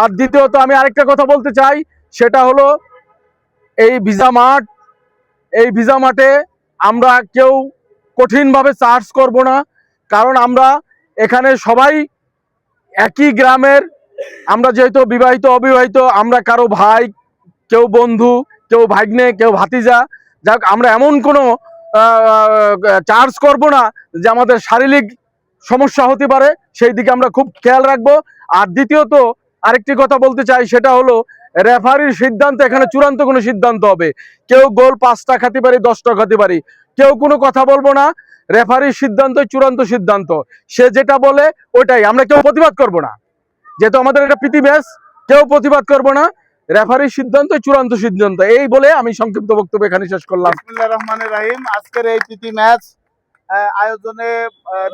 আর দ্বিতীয়ত আমি আরেকটা কথা বলতে চাই, সেটা হলো এই ভিসা মাঠে আমরা কেউ কঠিনভাবে চার্জ করব না, কারণ আমরা এখানে সবাই একই গ্রামের। আমরা যেহেতু বিবাহিত অবিবাহিত, আমরা কারো ভাই, কেউ বন্ধু, কেউ ভাগ্নে, কেউ ভাতিজা, যাক আমরা এমন কোনো চার্জ করব না যে আমাদের শারীরিক সমস্যা হতে পারে, সেই দিকে আমরা খুব খেয়াল রাখবো। আর দ্বিতীয়ত আরেকটি কথা বলতে চাই, সেটা হলো রেফারির সিদ্ধান্ত এখানে চূড়ান্ত কোনো সিদ্ধান্ত হবে। কেউ গোল 5টা খেতে পারি, 10টা খেতে পারি, কেউ কোনো কথা বলবো না। রেফারির সিদ্ধান্ত চূড়ান্ত সিদ্ধান্ত, সে যেটা বলে ওইটাই, আমরা কেউ প্রতিবাদ করব না। যেহেতু আমাদের এটা প্রীতি ম্যাচ, কেউ প্রতিবাদ করব না, রেফারির সিদ্ধান্ত চূড়ান্ত সিদ্ধান্ত। এই বলে আমি সংক্ষিপ্ত বক্তব্য এখানে শেষ করলাম। বিসমিল্লাহির রহমানির রহিম। আজকের এই প্রীতি ম্যাচ আয়োজনে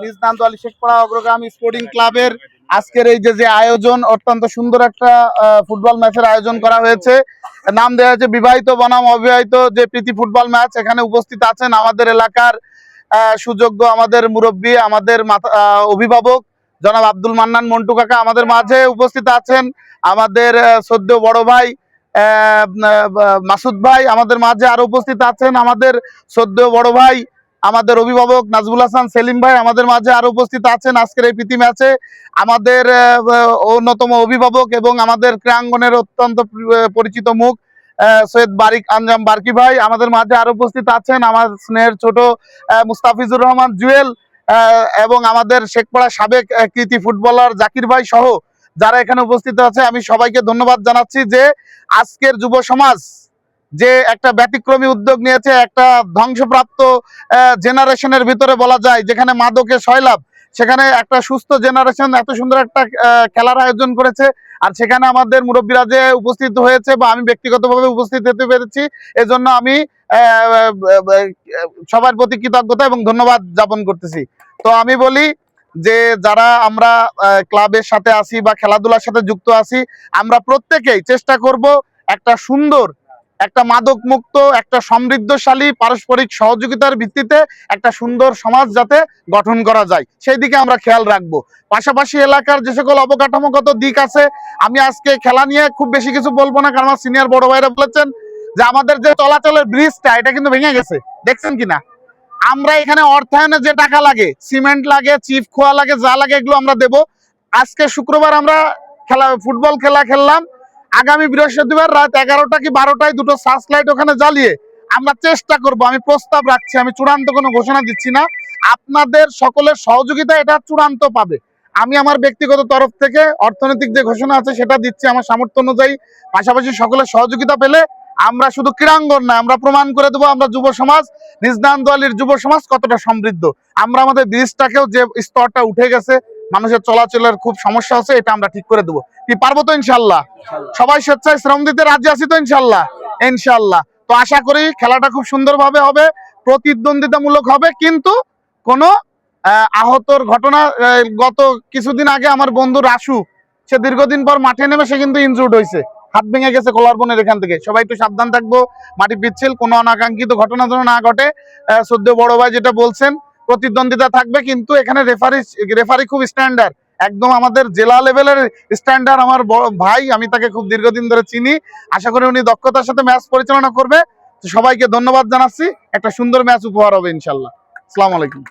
নিজ নান্দোয়ালী শেখপাড়া অগ্রগামী স্পোর্টিং ক্লাবের আজকের এই যে আয়োজন, অত্যন্ত সুন্দর একটা ফুটবল ম্যাচের আয়োজন করা হয়েছে। নাম দেওয়া হয়েছে বিবাহিত বনাম অবিবাহিত যে প্রীতি ফুটবল ম্যাচ। এখানে উপস্থিত আছেন আমাদের এলাকার সুযোগ্য আমাদের মুরব্বী, আমাদের অভিভাবক জনাব আব্দুল মান্নান মন্টু কাকা আমাদের মাঝে উপস্থিত আছেন। আমাদের শ্রদ্ধেয় বড় ভাই মাসুদ ভাই আমাদের মাঝে আরো উপস্থিত আছেন। আমাদের শ্রদ্ধেয় বড় ভাই আমাদের অভিভাবক নাজবুল হাসান সেলিম ভাই আমাদের মাঝে আরো উপস্থিত আছেন আজকের এই প্রীতি ম্যাচে। আমাদের অন্যতম অভিভাবক এবং আমাদের ক্রীড়াঙ্গনের অত্যন্ত পরিচিত মুখ সৈয়দ বারিক আঞ্জাম বারকি ভাই আমাদের মাঝে আরো উপস্থিত আছেন। আমার স্নেহের ছোট মুস্তাফিজুর রহমান জুয়েল এবং আমাদের শেখপাড়া সাবেক কৃতি ফুটবলার জাকির ভাই সহ যারা এখানে উপস্থিত আছে, আমি সবাইকে ধন্যবাদ জানাচ্ছি যে আজকের যুব সমাজ যে একটা ব্যতিক্রমী উদ্যোগ নিয়েছে, একটা ধ্বংসপ্রাপ্ত জেনারেশনের ভিতরে বলা যায়, যেখানে মাদকে সয়লাভ, সেখানে একটা সুস্থ জেনারেশন এত সুন্দর একটা খেলার আয়োজন করেছে। আর সেখানে আমাদের মুরব্বীরা যে উপস্থিত হয়েছে বা আমি ব্যক্তিগতভাবে উপস্থিত হতে পেরেছি, এজন্য আমি সবার প্রতি কৃতজ্ঞতা এবং ধন্যবাদ জ্ঞাপন করতেছি। তো আমি বলি যে যারা আমরা ক্লাবের সাথে আছি বা খেলাধুলার সাথে যুক্ত আছি, আমরা প্রত্যেকেই চেষ্টা করব একটা সুন্দর, একটা মাদক মুক্ত, একটা সমৃদ্ধশালী পারস্পরিক সহযোগিতার ভিত্তিতে একটা সুন্দর সমাজ যাতে গঠন করা যায় সেই দিকে আমরা খেয়াল রাখবো। পাশাপাশি এলাকার যে সকল অবকাঠামোগত দিক আছে, আমি আজকে খেলা নিয়ে খুব বেশি কিছু বলবো না, কারণ আমার সিনিয়র বড় ভাইরা বলেছেন যে আমাদের যে চলাচলের ব্রিজটা এটা কিন্তু ভেঙে গেছে, দেখছেন কিনা। আমরা এখানে অর্থায়নে যে টাকা লাগে, সিমেন্ট লাগে, চিপ খোয়া লাগে, যা লাগে এগুলো আমরা দেব। আজকে শুক্রবার আমরা ফুটবল খেলা খেললাম, আগামী বৃহস্পতিবার রাত 11টা কি 12টায় দুটো সার্চ লাইট ওখানে জ্বালিয়ে আমরা চেষ্টা করব, আমি প্রস্তাব রাখছি, আমি চূড়ান্ত কোনো ঘোষণা দিচ্ছি না, আপনাদের সকলের সহযোগিতা এটা চূড়ান্ত পাবে। আমি আমার ব্যক্তিগত তরফ থেকে অর্থনৈতিক যে ঘোষণা আছে সেটা দিচ্ছি আমার সামর্থ্য অনুযায়ী। পাশাপাশি সকলের সহযোগিতা পেলে আমরা শুধু ক্রীড়াঙ্গন না, আমরা প্রমাণ করে দেবো আমরা যুব সমাজ, নিজ নান্দোয়ালীর যুব সমাজ কতটা সমৃদ্ধ। আমরা আমাদের ব্রিজটাকেও যে স্তরটা উঠে গেছে, মানুষের চলাচলের খুব সমস্যা হচ্ছে, এটা আমরা ঠিক করে দেবো। কি পারবো তো ইনশাল্লাহ? সবাই স্বেচ্ছায় শ্রম দিতে রাজি আছি তো ইনশাল্লাহ? ইনশাল্লাহ। তো আশা করি খেলাটা খুব সুন্দরভাবে হবে, প্রতিদ্বন্দ্বিতামূলক হবে, কিন্তু কোনো আহতর ঘটনা, গত কিছুদিন আগে আমার বন্ধু রাসু, সে দীর্ঘদিন পর মাঠে নেমে সে কিন্তু ইনজুর্ড হয়েছে, হাত ভেঙে গেছে কলার বোনের এখান থেকে। সবাই একটু সাবধান থাকবো, মাটি পিচ্ছিল, কোনো অনাকাঙ্ক্ষিত ঘটনা যেন না ঘটে। শ্রদ্ধেয় বড় ভাই যেটা বলছেন, প্রতিদ্বন্দ্বিতা থাকবে, কিন্তু এখানে রেফারি খুব স্ট্যান্ডার্ড, একদম আমাদের জেলা লেভেলের স্ট্যান্ডার্ড। আমার ভাই, আমি তাকে খুব দীর্ঘদিন ধরে চিনি, আশা করি উনি দক্ষতার সাথে ম্যাচ পরিচালনা করবে। সবাইকে ধন্যবাদ জানাচ্ছি, একটা সুন্দর ম্যাচ উপহার হবে ইনশাল্লাহ। আসসালামু আলাইকুম।